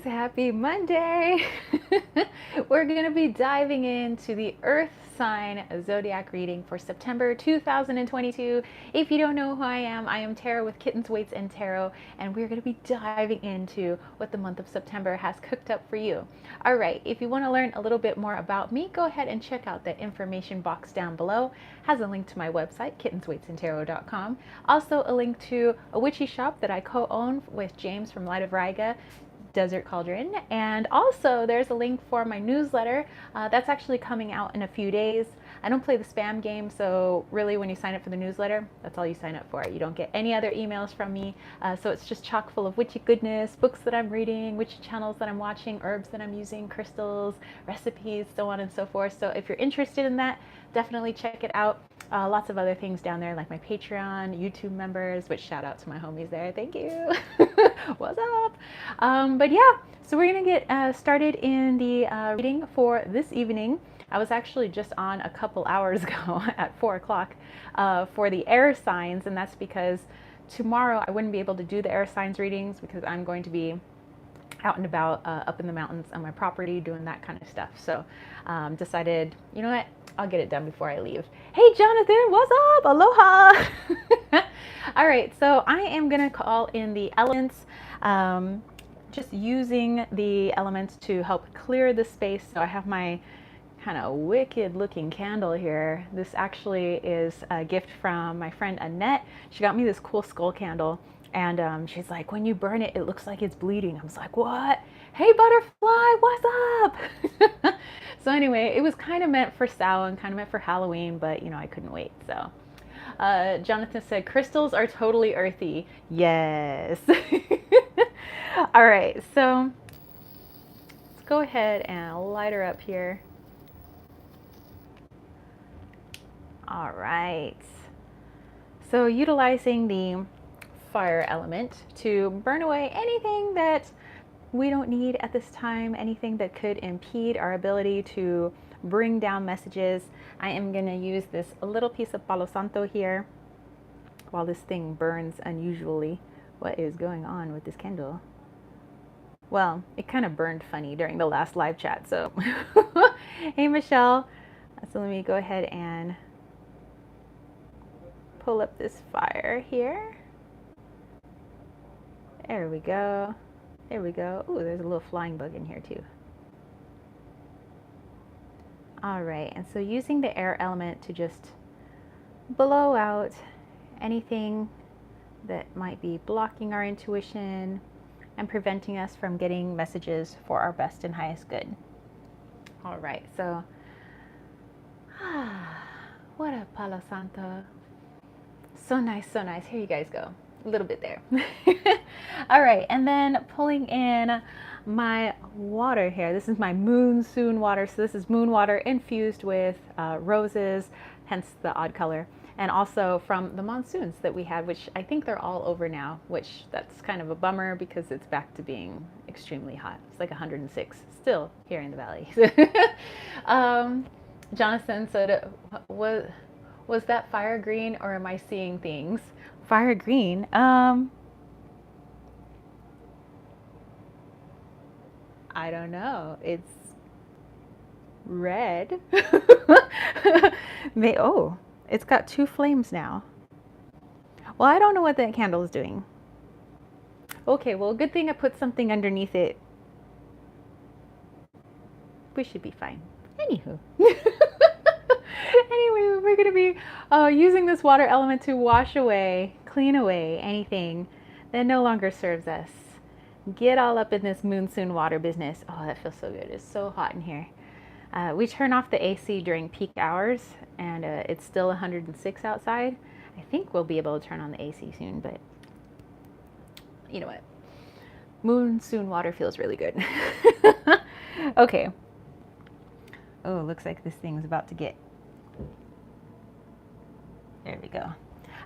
happy Monday. We're going to be diving into the Earth sign zodiac reading for September 2022. If you don't know who I am Tarot with Kittens, Weights, and Tarot, and we're going to be diving into what the month of September has cooked up for you. All right, if you want to learn a little bit more about me, go ahead and check out the information box down below. It has a link to my website, kittensweightsandtarot.com. Also a link to a witchy shop that I co-own with James from Light of Riga, Desert Cauldron, and also there's a link for my newsletter that's actually coming out in a few days. I don't play the spam game, so really when you sign up for the newsletter, that's all you sign up for. You don't get any other emails from me, so it's just chock full of witchy goodness, books that I'm reading, witchy channels that I'm watching, herbs that I'm using, crystals, recipes, so on and so forth. So if you're interested in that, definitely check it out. Lots of other things down there like my Patreon, YouTube members, which shout out to my homies there. Thank you. What's up? But yeah, so we're going to get started in the reading for this evening. I was actually just on a couple hours ago at 4 o'clock for the air signs, and that's because tomorrow I wouldn't be able to do the air signs readings because I'm going to be out and about up in the mountains on my property doing that kind of stuff. So decided, you know what, I'll get it done before I leave. Hey Jonathan, what's up? Aloha. All right, so I am gonna call in the elements, just using the elements to help clear the space. So I have my kind of wicked looking candle here. This actually is a gift from my friend Annette. She got me this cool skull candle, and she's like, when you burn it, it looks like it's bleeding. I was like, what? Hey butterfly, what's up? So anyway, it was kind of meant for Samhain, kind of meant for Halloween, but you know, I couldn't wait. So Jonathan said, crystals are totally earthy. Yes. All right, so let's go ahead and light her up here. All right, so utilizing the fire element to burn away anything that we don't need at this time, anything that could impede our ability to bring down messages. I am going to use this little piece of Palo Santo here while this thing burns unusually. What is going on with this candle? Well, it kind of burned funny during the last live chat, so hey Michelle. So let me go ahead and pull up this fire here. There we go. There we go. Ooh, there's a little flying bug in here too. All right, and so using the air element to just blow out anything that might be blocking our intuition and preventing us from getting messages for our best and highest good. All right, so what a Palo Santo. So nice, so nice. Here you guys go. A little bit there. All right, and then pulling in my water here. This is my monsoon water. So this is moon water infused with roses, hence the odd color. And also from the monsoons that we had, which I think they're all over now, which that's kind of a bummer because it's back to being extremely hot. It's like 106 still here in the valley. Jonathan said, was that fire green or am I seeing things? Fire green. I don't know. It's red. Oh, it's got two flames now. Well, I don't know what that candle is doing. Okay, well, good thing I put something underneath it. We should be fine. Anywho. Anyway, we're going to be using this water element to wash away, clean away anything that no longer serves us. Get all up in this monsoon water business. Oh, that feels so good. It's so hot in here. We turn off the AC during peak hours, and it's still 106 outside. I think we'll be able to turn on the AC soon, but you know what? Monsoon water feels really good. Okay. Oh, looks like this thing's about to get... There we go.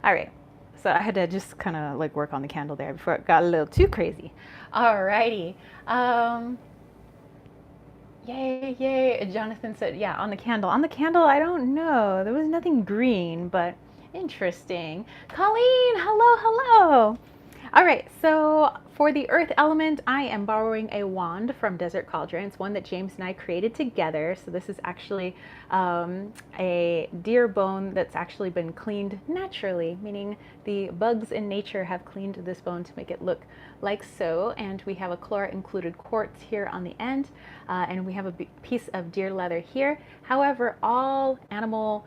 All right. So I had to just kind of like work on the candle there before it got a little too crazy. Alrighty. Yay, yay. Jonathan said, yeah, on the candle. On the candle, I don't know. There was nothing green, but interesting. Colleen, hello, hello. All right, so for For the earth element, I am borrowing a wand from Desert Cauldron. It's one that James and I created together. So this is actually a deer bone that's actually been cleaned naturally, meaning the bugs in nature have cleaned this bone to make it look like so. And we have a Chlora included quartz here on the end, and we have a piece of deer leather here. However, all animal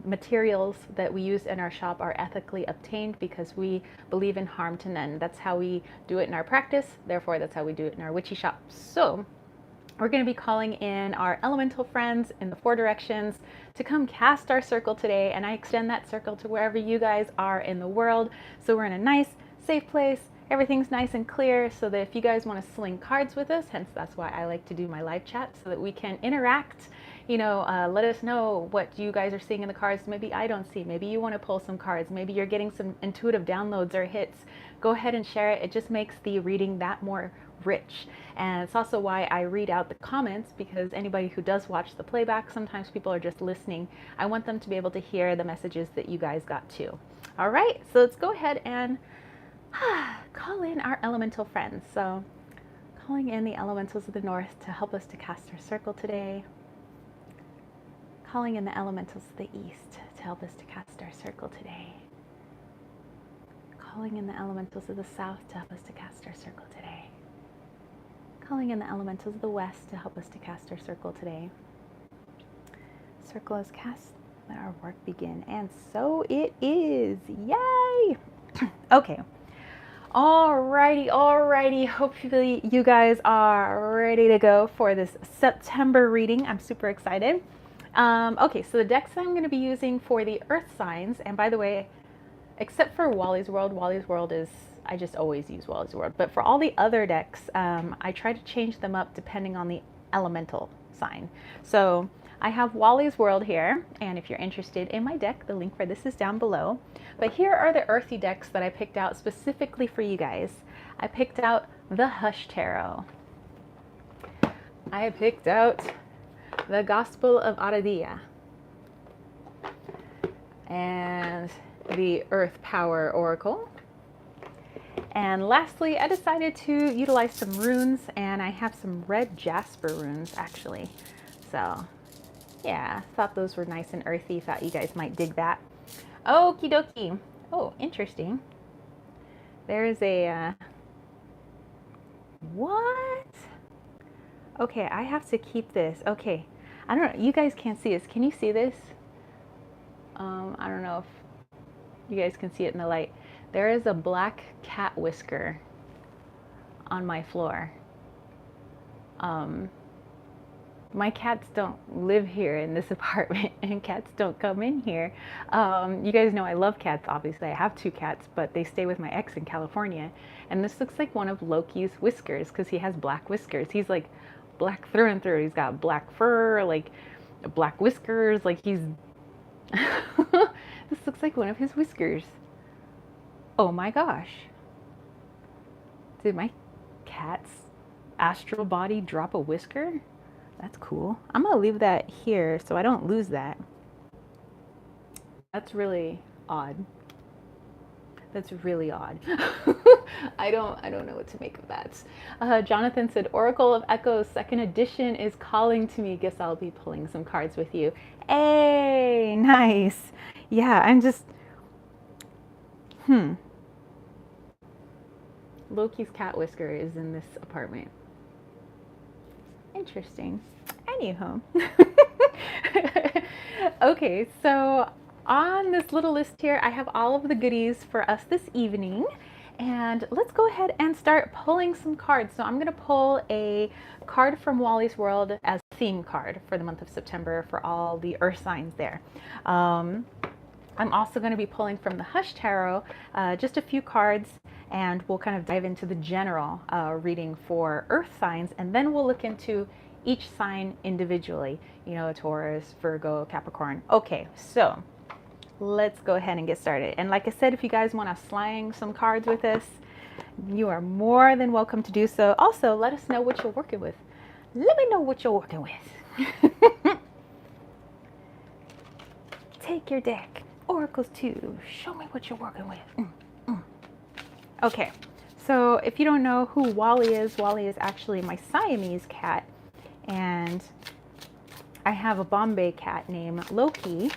materials that we use in our shop are ethically obtained because we believe in harm to none. That's how we do it in our practice, therefore that's how we do it in our witchy shop. So we're going to be calling in our elemental friends in the 4 directions to come cast our circle today, and I extend that circle to wherever you guys are in the world. So we're in a nice, safe place. Everything's nice and clear, so that if you guys want to sling cards with us, hence that's why I like to do my live chat, so that we can interact. You know, let us know what you guys are seeing in the cards. Maybe I don't see. Maybe you want to pull some cards. Maybe you're getting some intuitive downloads or hits. Go ahead and share it. It just makes the reading that more rich. And it's also why I read out the comments, because anybody who does watch the playback, sometimes people are just listening. I want them to be able to hear the messages that you guys got too. All right, so let's go ahead and call in our elemental friends. So calling in the elementals of the north to help us to cast our circle today. Calling in the elementals of the east to help us to cast our circle today. Calling in the elementals of the south to help us to cast our circle today. Calling in the elementals of the west to help us to cast our circle today. Circle is cast, let our work begin. And so it is. Yay! Okay. Alrighty. Hopefully you guys are ready to go for this September reading. I'm super excited. Okay, so the decks that I'm going to be using for the earth signs, and by the way, except for Wally's World is, I just always use Wally's World, but for all the other decks, I try to change them up depending on the elemental sign. So I have Wally's World here, and if you're interested in my deck, the link for this is down below. But here are the earthy decks that I picked out specifically for you guys. I picked out the Hush Tarot. I picked out the Gospel of Aradia, and the Earth Power Oracle. And lastly, I decided to utilize some runes, and I have some red jasper runes actually. So yeah, thought those were nice and earthy, thought you guys might dig that. Okie dokie. Oh, interesting. There's a, what? Okay, I have to keep this. Okay, I don't know, you guys can't see this. Can you see this? I don't know if you guys can see it in the light. There is a black cat whisker on my floor. My cats don't live here in this apartment, and cats don't come in here. You guys know I love cats, obviously. I have 2 cats, but they stay with my ex in California. And this looks like one of Loki's whiskers, because he has black whiskers. He's like black through and through. He's got black fur, like black whiskers, like he's... This looks like one of his whiskers. Oh my gosh. Did my cat's astral body drop a whisker? That's cool. I'm gonna leave that here so I don't lose that. That's really odd. That's really odd. I don't know what to make of that. Jonathan said, Oracle of Echoes 2nd edition is calling to me. Guess I'll be pulling some cards with you. Hey, nice. Yeah, I'm just, Loki's cat whisker is in this apartment. Interesting. Anywho. Okay, so on this little list here, I have all of the goodies for us this evening. And let's go ahead and start pulling some cards. So I'm going to pull a card from Wally's World as a theme card for the month of September for all the earth signs there. I'm also going to be pulling from the Hush Tarot just a few cards, and we'll kind of dive into the general reading for earth signs, and then we'll look into each sign individually, you know, Taurus, Virgo, Capricorn. Okay, so let's go ahead and get started. And like I said, if you guys want to slang some cards with us, you are more than welcome to do so. Also, let us know what you're working with. Let me know what you're working with. Take your deck. Oracles 2. Show me what you're working with. Okay, So if you don't know who Wally is actually my Siamese cat, and I have a Bombay cat named Loki.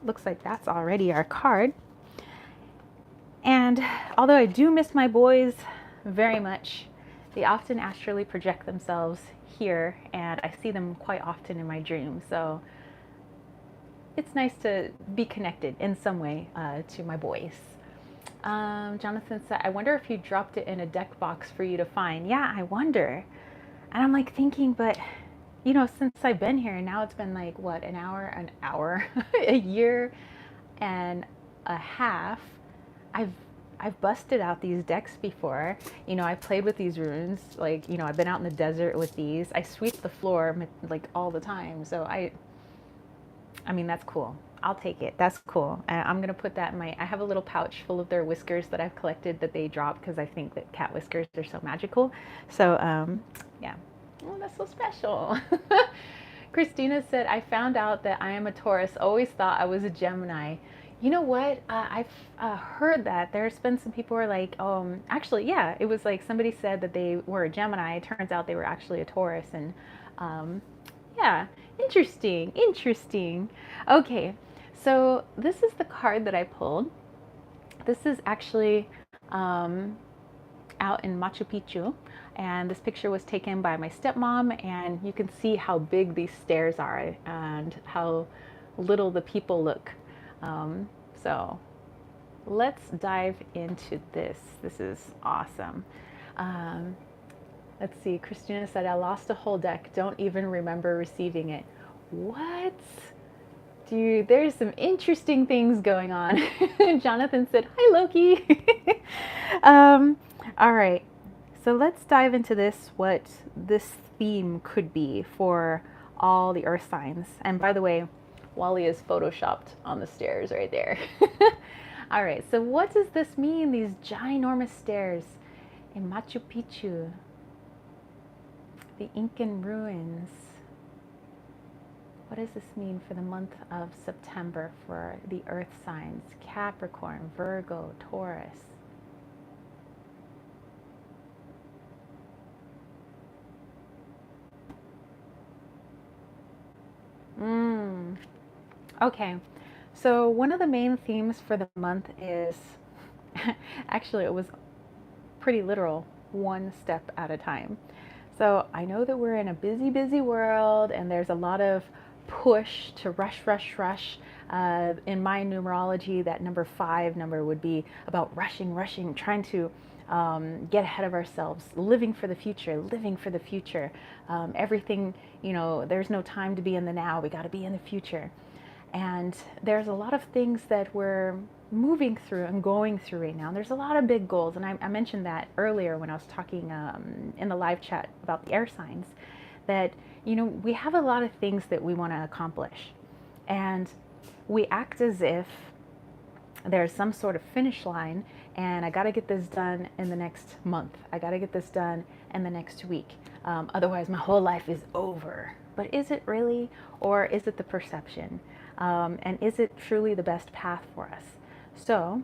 Looks like that's already our card. And although I do miss my boys very much, they often astrally project themselves here, and I see them quite often in my dreams. So it's nice to be connected in some way to my boys. Jonathan said, I wonder if you dropped it in a deck box for you to find. Yeah, I wonder. And I'm like thinking, but you know, since I've been here, now it's been like what, an hour, a year and a half. I've busted out these decks before. You know, I've played with these runes. Like, you know, I've been out in the desert with these. I sweep the floor like all the time. So I mean, that's cool. I'll take it. That's cool. I'm gonna put that in I have a little pouch full of their whiskers that I've collected that they drop because I think that cat whiskers are so magical. So yeah. Oh, that's so special. Christina said, I found out that I am a Taurus. Always thought I was a Gemini. You know what? I've heard that. There's been some people who are like, actually, yeah, it was like somebody said that they were a Gemini. It turns out they were actually a Taurus. And yeah, interesting, interesting. Okay, so this is the card that I pulled. This is actually out in Machu Picchu, and this picture was taken by my stepmom, and you can see how big these stairs are and how little the people look. So let's dive into this. This is awesome. Let's see, Christina said, I lost a whole deck, don't even remember receiving it. What? Dude, there's some interesting things going on. Jonathan said, hi Loki. All right, so let's dive into this, what this theme could be for all the earth signs. And by the way, Wally is photoshopped on the stairs right there. All right, so what does this mean, these ginormous stairs in Machu Picchu, the Incan ruins? What does this mean for the month of September for the earth signs? Capricorn, Virgo, Taurus. Okay, so one of the main themes for the month is, actually it was pretty literal, one step at a time. So I know that we're in a busy, busy world, and there's a lot of push to rush, rush, rush. In my numerology, that number 5 number would be about rushing, rushing, trying to get ahead of ourselves, living for the future, living for the future. Everything, you know, there's no time to be in the now. We got to be in the future. And there's a lot of things that we're moving through and going through right now. There's a lot of big goals, and I mentioned that earlier when I was talking in the live chat about the air signs, that, you know, we have a lot of things that we want to accomplish, and we act as if there's some sort of finish line, and I got to get this done in the next month. I got to get this done in the next week. Otherwise, my whole life is over. But is it really, or is it the perception? And is it truly the best path for us? So,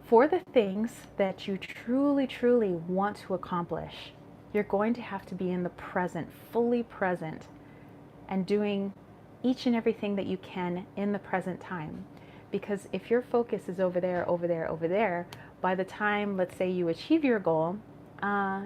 for the things that you truly, truly want to accomplish, you're going to have to be in the present, fully present, and doing each and everything that you can in the present time. Because if your focus is over there, over there, over there, by the time, let's say, you achieve your goal,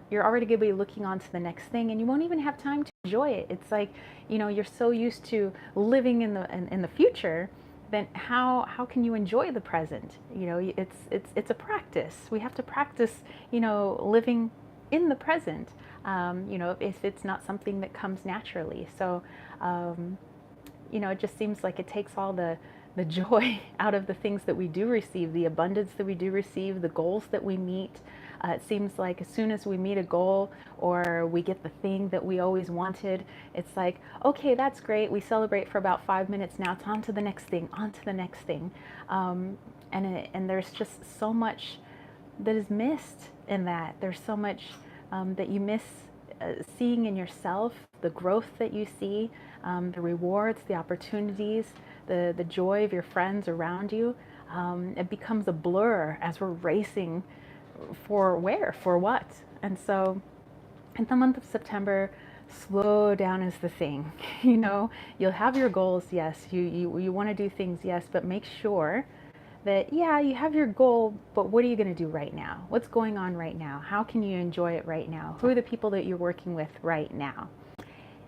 you're already going to be looking on to the next thing, and you won't even have time to enjoy it. It's like, you know, you're so used to living in the future, then how can you enjoy the present? You know, it's a practice. We have to practice, you know, living in the present. You know, if it's not something that comes naturally. So, you know, it just seems like it takes all the joy out of the things that we do receive, the abundance that we do receive, the goals that we meet. It seems like as soon as we meet a goal or we get the thing that we always wanted, it's like, okay, that's great. We celebrate for about 5 minutes. Now it's on to the next thing, on to the next thing. And there's just so much that is missed in that. There's so much that you miss seeing in yourself, the growth that you see, the rewards, the opportunities, the joy of your friends around you. It becomes a blur as we're racing for where, for what. And so in the month of September, slow down is the thing. You know, you'll have your goals, yes, you want to do things, yes, but make sure that, yeah, you have your goal, but what are you going to do right now? What's going on right now? How can you enjoy it right now? Who are the people that you're working with right now?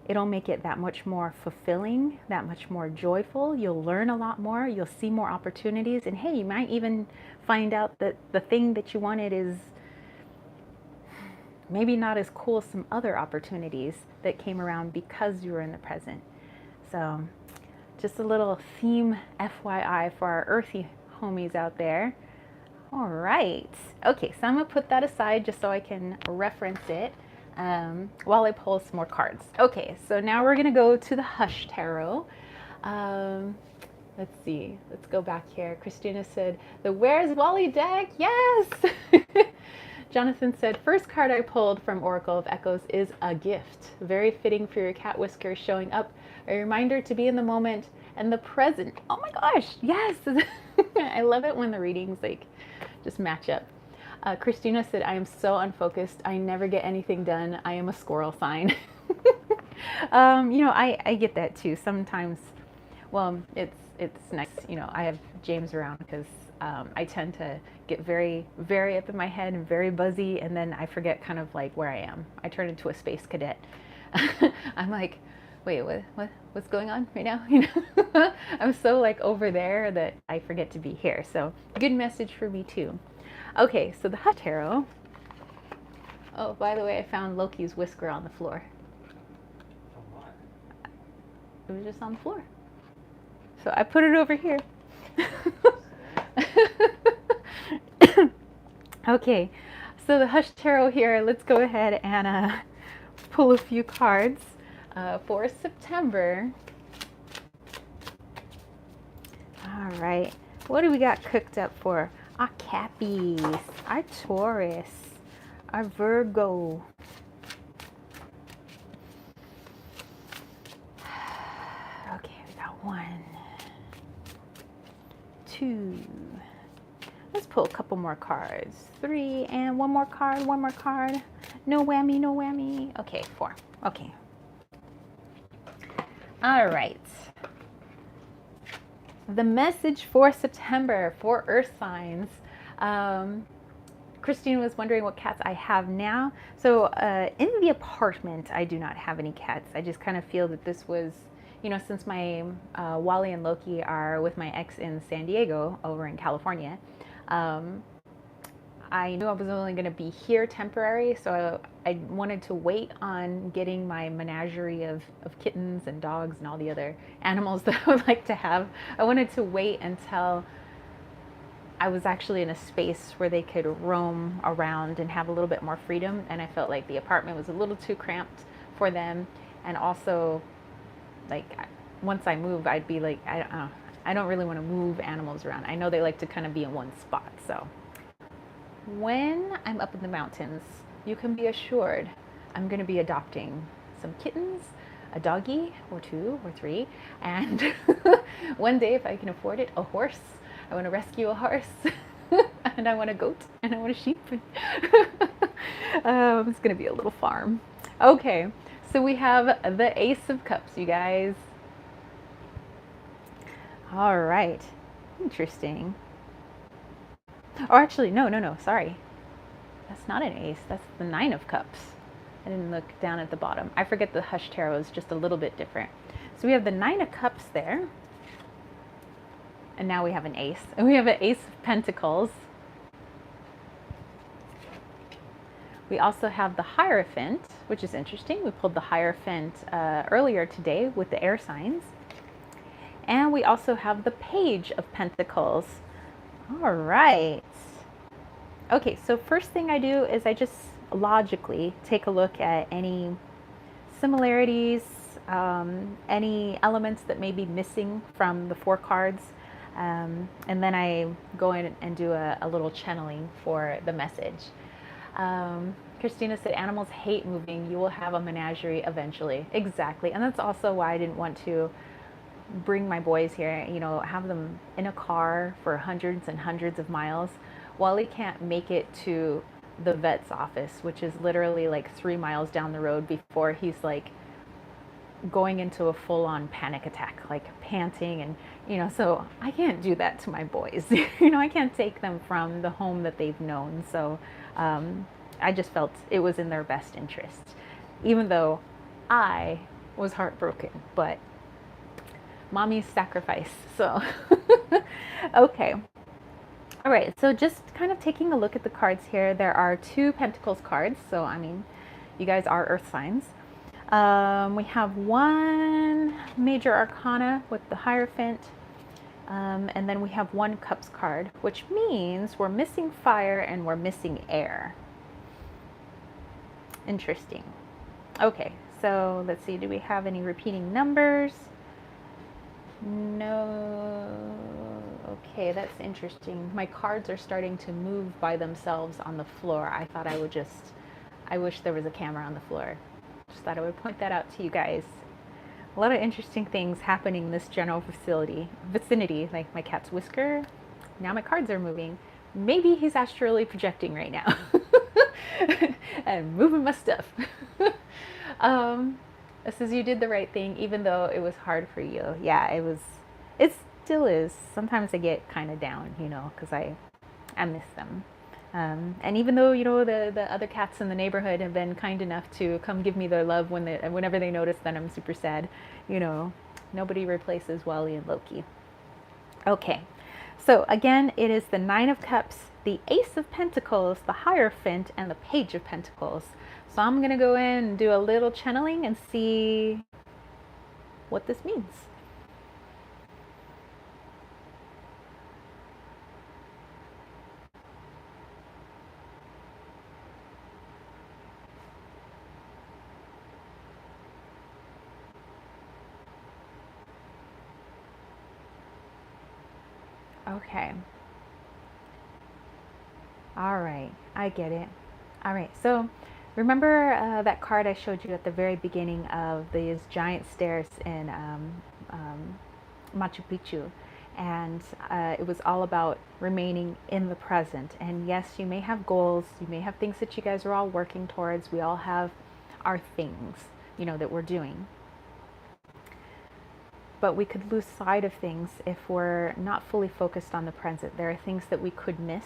It'll make it that much more fulfilling, that much more joyful. You'll learn a lot more. You'll see more opportunities. And hey, you might even find out that the thing that you wanted is maybe not as cool as some other opportunities that came around because you were in the present. So just a little theme FYI for our earthy homies out there. All right. Okay, so I'm going to put that aside just so I can reference it while I pull some more cards. Okay, so now we're going to go to the Hush Tarot. Let's see. Let's go back here. Christina said, the Where's Wally deck? Yes! Jonathan said, first card I pulled from Oracle of Echoes is a gift. Very fitting for your cat whiskers showing up. A reminder to be in the moment and the present. Oh my gosh, yes! I love it when the readings like just match up. Christina said, I am so unfocused. I never get anything done. I am a squirrel sign. You know, I get that too. Sometimes, well, it's nice. You know, I have James around because I tend to get very, very up in my head and very buzzy, and then I forget kind of like where I am. I turn into a space cadet. I'm like, wait, what's going on right now? You know, I'm so like over there that I forget to be here. So good message for me too. Okay, so the Hush Tarot. Oh, by the way, I found Loki's whisker on the floor. It was just on the floor. So I put it over here. Okay, so the Hush Tarot here, let's go ahead and pull a few cards for September. All right, what do we got cooked up for our Cappies, our Taurus, our Virgo? Okay, we got 1, 2. Let's pull a couple more cards. 3 and one more card, one more card. No whammy, no whammy. Okay, 4. Okay. All right. The message for September for Earth signs. Christine was wondering what cats I have now. So in the apartment, I do not have any cats. I just kind of feel that this was, you know, since my Wally and Loki are with my ex in San Diego over in California, I knew I was only going to be here temporary, so I wanted to wait on getting my menagerie of kittens and dogs and all the other animals that I would like to have. I wanted to wait until I was actually in a space where they could roam around and have a little bit more freedom, and I felt like the apartment was a little too cramped for them. And also, like, once I move, I'd be like, I don't really want to move animals around. I know they like to kind of be in one spot. So when I'm up in the mountains, you can be assured I'm going to be adopting some kittens, a doggy or 2 or 3, and one day, if I can afford it, a horse. I want to rescue a horse, and I want a goat, and I want a sheep. It's going to be a little farm. Okay, so we have the Ace of Cups, you guys. All right, interesting. Oh, actually, no, sorry. That's not an ace, that's the 9 of Cups. I didn't look down at the bottom. I forget the Hush Tarot is just a little bit different. So we have the 9 of Cups there. And now we have an ace. And we have an Ace of Pentacles. We also have the Hierophant, which is interesting. We pulled the Hierophant earlier today with the air signs. And we also have the Page of Pentacles. All right. Okay, so first thing I do is I just logically take a look at any similarities, any elements that may be missing from the 4 cards. And then I go in and do a little channeling for the message. Christina said, animals hate moving. You will have a menagerie eventually. Exactly. And that's also why I didn't want to bring my boys here, you know, have them in a car for hundreds and hundreds of miles Wally can't make it to the vet's office, which is literally like 3 miles down the road, before he's like going into a full-on panic attack, like panting. And so I can't do that to my boys. I can't take them from the home that they've known. So I just felt it was in their best interest, even though I was heartbroken. But mommy's sacrifice. So okay. All right, so just kind of taking a look at the cards here. There are 2 Pentacles cards, so I mean, you guys are earth signs. We have 1 Major Arcana with the Hierophant, and then we have 1 Cups card, which means we're missing fire and we're missing air. Interesting. Okay, so let's see, do we have any repeating numbers? No. Okay, that's interesting. My cards are starting to move by themselves on the floor. I wish there was a camera on the floor. Just thought I would point that out to you guys. A lot of interesting things happening in this general vicinity, like my cat's whisker. Now my cards are moving. Maybe he's astrally projecting right now. And moving my stuff. It says you did the right thing, even though it was hard for you. Yeah, it was. It still is. Sometimes I get kind of down, because I miss them. And even though, the other cats in the neighborhood have been kind enough to come give me their love whenever they notice that I'm super sad, nobody replaces Wally and Loki. Okay, so again, it is the 9 of Cups, the Ace of Pentacles, the Hierophant, and the Page of Pentacles. So I'm going to go in and do a little channeling and see what this means. Okay. All right, I get it. All right, so remember that card I showed you at the very beginning of these giant stairs in Machu Picchu? And it was all about remaining in the present. And yes, you may have goals, you may have things that you guys are all working towards. We all have our things, that we're doing. But we could lose sight of things if we're not fully focused on the present. There are things that we could miss,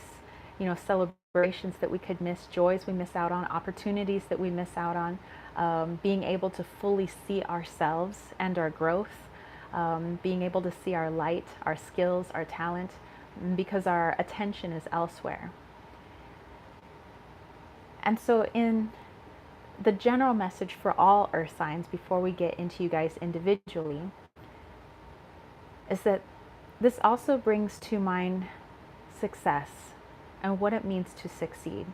celebrations that we could miss, joys we miss out on, opportunities that we miss out on, being able to fully see ourselves and our growth, being able to see our light, our skills, our talent, because our attention is elsewhere. And so in the general message for all earth signs, before we get into you guys individually, is that this also brings to mind success and what it means to succeed.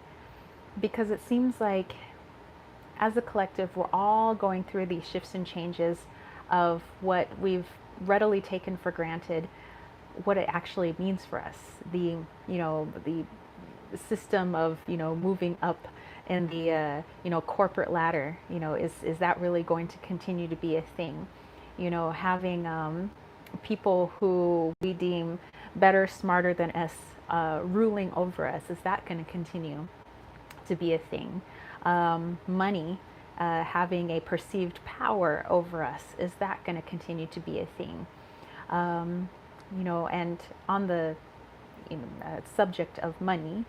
Because it seems like as a collective, we're all going through these shifts and changes of what we've readily taken for granted, what it actually means for us. The system of, moving up in the, corporate ladder, is that really going to continue to be a thing? Having people who we deem better, smarter than us, ruling over us, is that going to continue to be a thing? Money, having a perceived power over us, is that going to continue to be a thing? And on the subject of money,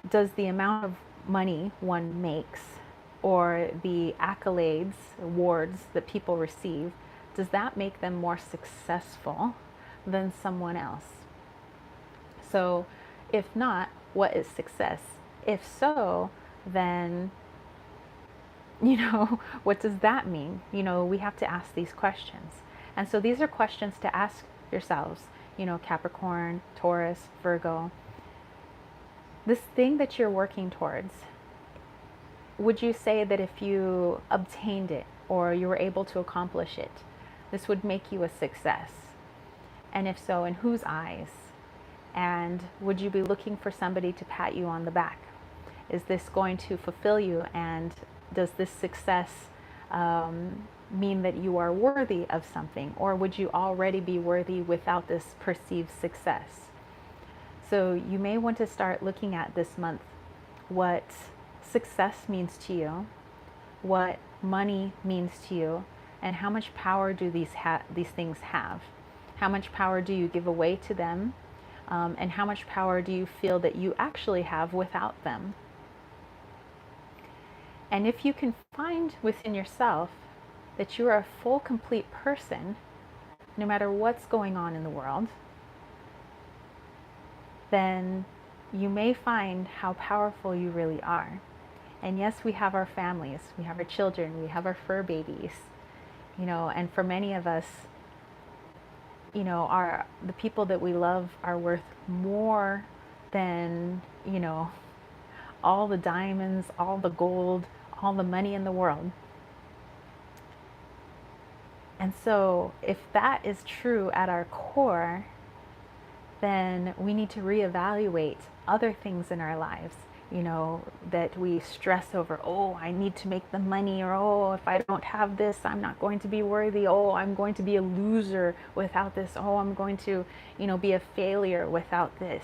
does the amount of money one makes, or the accolades, awards that people receive, does that make them more successful than someone else? So if not, what is success? If so, then, what does that mean? We have to ask these questions. And so these are questions to ask yourselves, Capricorn, Taurus, Virgo. This thing that you're working towards, would you say that if you obtained it or you were able to accomplish it, this would make you a success? And if so, in whose eyes? And would you be looking for somebody to pat you on the back? Is this going to fulfill you? And does this success mean that you are worthy of something? Or would you already be worthy without this perceived success? So you may want to start looking at this month what success means to you, what money means to you, and how much power do these things have? How much power do you give away to them? And how much power do you feel that you actually have without them? And if you can find within yourself that you are a full, complete person, no matter what's going on in the world, then you may find how powerful you really are. And yes, we have our families, we have our children, we have our fur babies, and for many of us, the people that we love are worth more than, all the diamonds, all the gold, all the money in the world. And so if that is true at our core, then we need to reevaluate other things in our lives, that we stress over. Oh, I need to make the money, or oh, if I don't have this, I'm not going to be worthy. Oh, I'm going to be a loser without this. Oh, I'm going to, be a failure without this.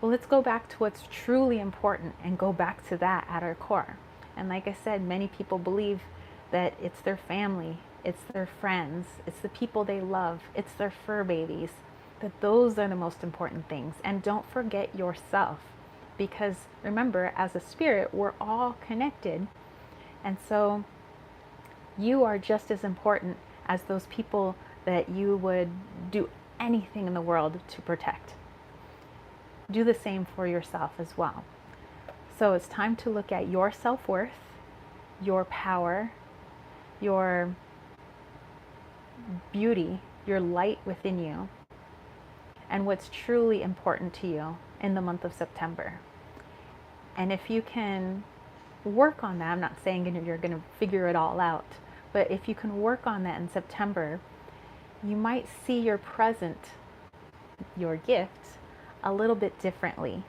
Well, let's go back to what's truly important and go back to that at our core. And like I said, many people believe that it's their family, it's their friends, it's the people they love, it's their fur babies, that those are the most important things. And don't forget yourself, because remember, as a spirit, we're all connected. And so you are just as important as those people that you would do anything in the world to protect. Do the same for yourself as well. So it's time to look at your self-worth, your power, your beauty, your light within you, and what's truly important to you in the month of September. And if you can work on that, I'm not saying you're going to figure it all out, but if you can work on that in September, you might see your present, your gift, a little bit differently,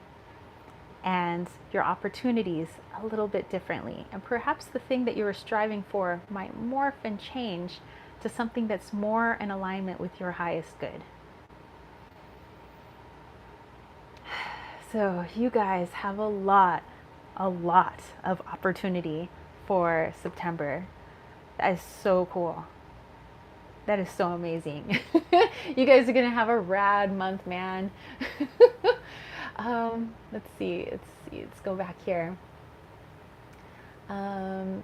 and your opportunities a little bit differently. And perhaps the thing that you were striving for might morph and change to something that's more in alignment with your highest good. So you guys have a lot of opportunity for September. That is so cool. That is so amazing. You guys are gonna have a rad month, man. Let's see. Let's go back here.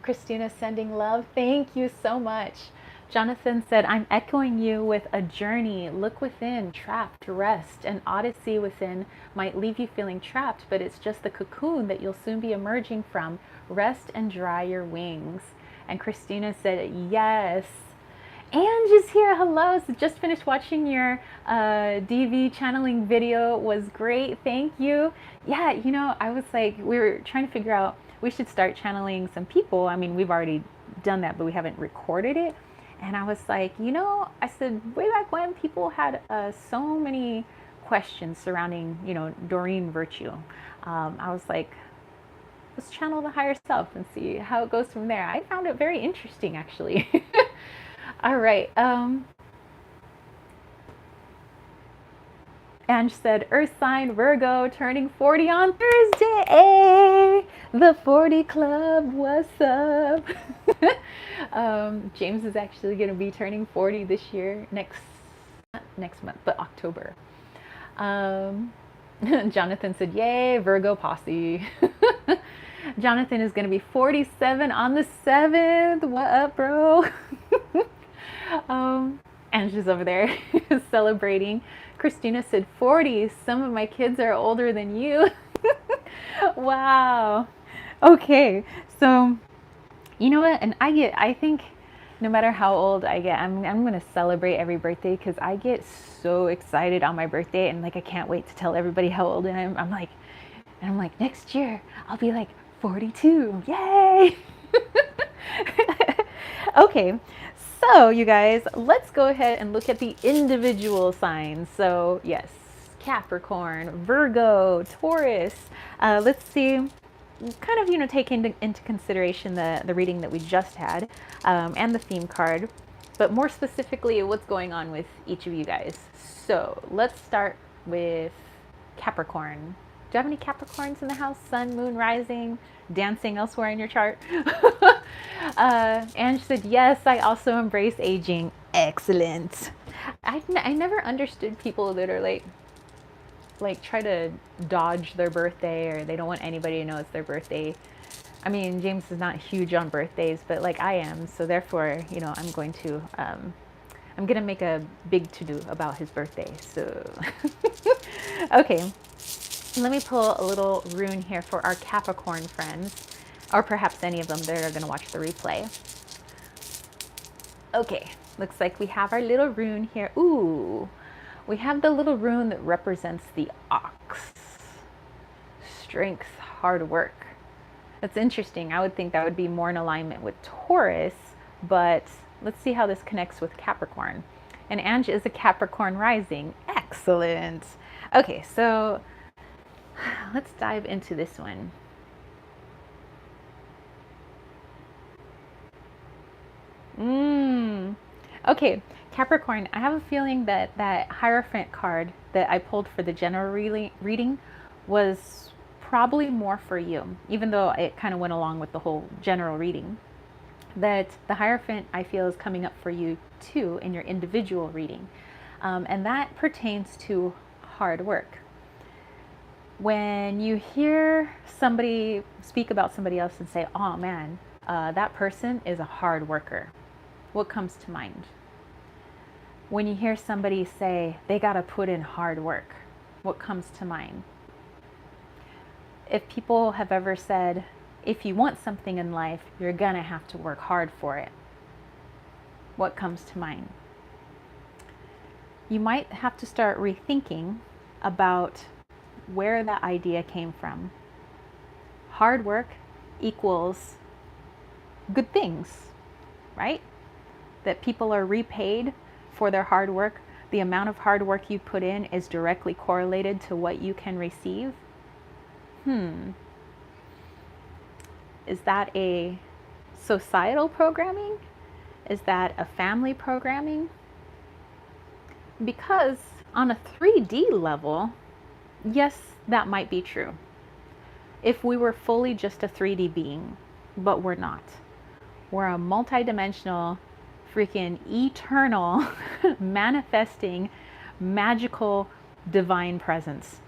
Christina sending love. Thank you so much. Jonathan said, I'm echoing you with a journey. Look within, trapped, rest. An odyssey within might leave you feeling trapped, but it's just the cocoon that you'll soon be emerging from. Rest and dry your wings. And Christina said, yes. Ange is here. Hello. So just finished watching your DV channeling video. It was great. Thank you. Yeah, I was like, we were trying to figure out, we should start channeling some people. I mean, we've already done that, but we haven't recorded it. And I was like, I said, way back when, people had so many questions surrounding, Doreen Virtue. I was like, let's channel the higher self and see how it goes from there. I found it very interesting, actually. All right. Ange said, Earth sign Virgo turning 40 on Thursday. Hey, the 40 Club, what's up? James is actually going to be turning 40 this year, not next month, but October. Jonathan said, yay, Virgo posse. Jonathan is going to be 47 on the 7th. What up, bro? Ange is over there celebrating. Christina said 40. Some of my kids are older than you. Wow. Okay. So, you know what? And I think no matter how old I get, I'm going to celebrate every birthday, because I get so excited on my birthday, and like I can't wait to tell everybody how old I am. I'm like, next year I'll be like 42. Yay. Okay. So you guys, let's go ahead and look at the individual signs. So yes, Capricorn, Virgo, Taurus. Let's see, kind of, take into consideration the reading that we just had, and the theme card, but more specifically what's going on with each of you guys. So let's start with Capricorn. Do you have any Capricorns in the house? Sun, moon, rising, dancing elsewhere in your chart? Ange said, yes, I also embrace aging. Excellent. I never understood people that are like try to dodge their birthday, or they don't want anybody to know it's their birthday. I mean, James is not huge on birthdays, but like I am, so therefore, you know, I'm gonna make a big to-do about his birthday. So okay, let me pull a little rune here for our Capricorn friends, or perhaps any of them that are gonna watch the replay. Okay, looks like we have our little rune here. Ooh, we have the little rune that represents the ox. Strength, hard work. That's interesting. I would think that would be more in alignment with Taurus, but let's see how this connects with Capricorn. And Ange is a Capricorn rising. Excellent. Okay, so let's dive into this one. Okay, Capricorn, I have a feeling that that Hierophant card that I pulled for the general reading was probably more for you, even though it kind of went along with the whole general reading. That the Hierophant, I feel, is coming up for you too in your individual reading. And that pertains to hard work. When you hear somebody speak about somebody else and say, oh man, that person is a hard worker, what comes to mind? When you hear somebody say they got to put in hard work, what comes to mind? If people have ever said, if you want something in life, you're gonna have to work hard for it, what comes to mind? You might have to start rethinking about where that idea came from. Hard work equals good things, right? That people are repaid for their hard work. The amount of hard work you put in is directly correlated to what you can receive. Is that a societal programming? Is that a family programming? Because on a 3D level, yes, that might be true. If we were fully just a 3D being, but we're not. We're a multidimensional, freaking eternal, manifesting, magical, divine presence.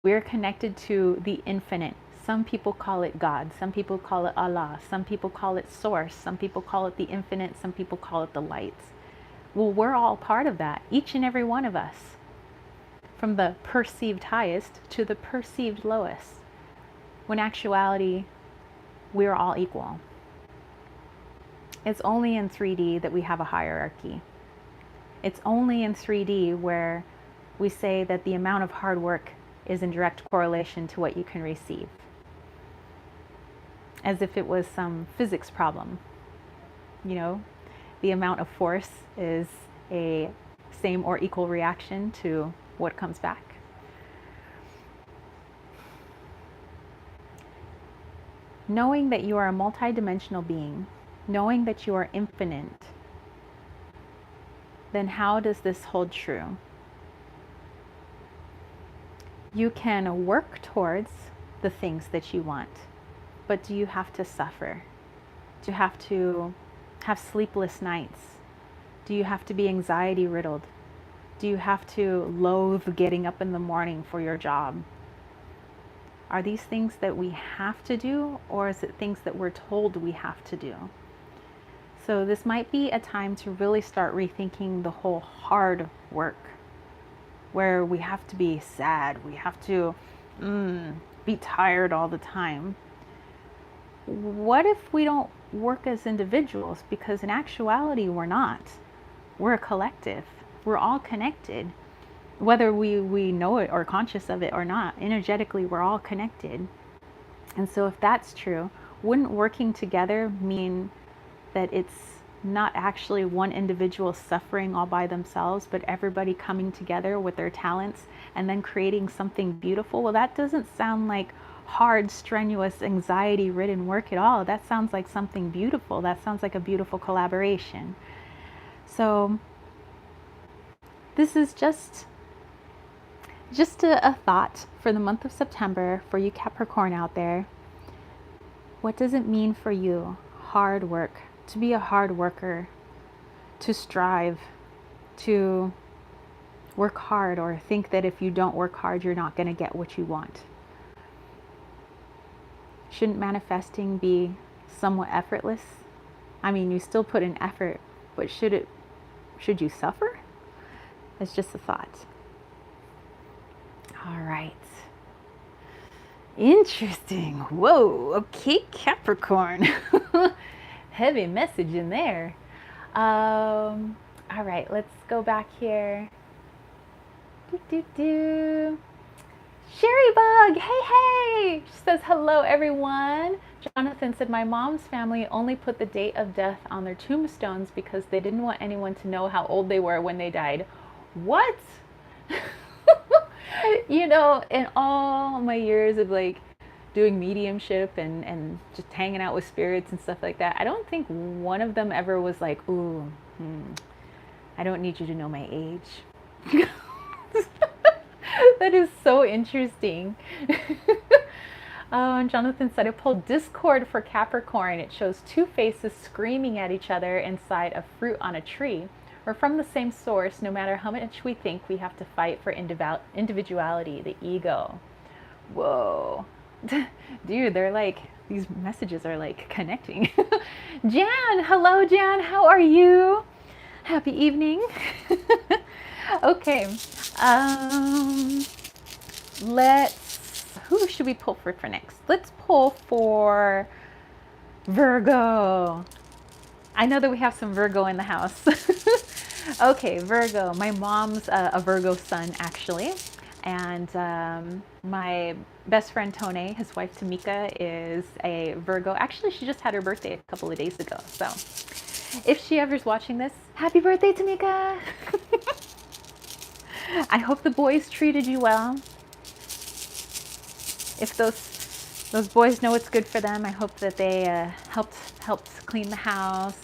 We're connected to the infinite. Some people call it God. Some people call it Allah. Some people call it Source. Some people call it the infinite. Some people call it the light. Well, we're all part of that, each and every one of us. From the perceived highest to the perceived lowest. When in actuality, we're all equal. It's only in 3D that we have a hierarchy. It's only in 3D where we say that the amount of hard work is in direct correlation to what you can receive. As if it was some physics problem. You know, the amount of force is a same or equal reaction to what comes back. Knowing that you are a multidimensional being, knowing that you are infinite, then how does this hold true? You can work towards the things that you want, but do you have to suffer? Do you have to have sleepless nights? Do you have to be anxiety riddled? Do you have to loathe getting up in the morning for your job? Are these things that we have to do, or is it things that we're told we have to do? So this might be a time to really start rethinking the whole hard work, where we have to be sad, we have to be tired all the time. What if we don't work as individuals? Because in actuality, we're not. We're a collective. We're all connected. Whether we know it or conscious of it or not, energetically, we're all connected. And so if that's true, wouldn't working together mean that it's not actually one individual suffering all by themselves, but everybody coming together with their talents and then creating something beautiful? Well, that doesn't sound like hard, strenuous, anxiety-ridden work at all. That sounds like something beautiful. That sounds like a beautiful collaboration. So this is just Just a thought for the month of September for you Capricorn out there. What does it mean for you? Hard work, to be a hard worker, to strive, to work hard, or think that if you don't work hard, you're not going to get what you want. Shouldn't manifesting be somewhat effortless? I mean, you still put in effort, but should you suffer? It's just a thought. All right. Interesting. Whoa. Okay, Capricorn. Heavy message in there. All right, let's go back here. Sherry Bug, hey! She says, hello, everyone. Jonathan said, my mom's family only put the date of death on their tombstones because they didn't want anyone to know how old they were when they died. What? You know, in all my years of like doing mediumship and just hanging out with spirits and stuff like that, I don't think one of them ever was like, ooh, I don't need you to know my age. That is so interesting. And Jonathan said, I pulled Discord for Capricorn. It shows two faces screaming at each other inside a fruit on a tree. We're from the same source. No matter how much we think, we have to fight for individuality, the ego. Whoa. Dude, they're like, these messages are like connecting. Jan, hello Jan, how are you? Happy evening. Okay, who should we pull for next? Let's pull for Virgo. I know that we have some Virgo in the house. Okay, Virgo. My mom's a Virgo sun, actually. And my best friend Tone, his wife Tamika, is a Virgo. Actually, she just had her birthday a couple of days ago. So if she ever's watching this, happy birthday, Tamika. I hope the boys treated you well. If those boys know what's good for them, I hope that they helped clean the house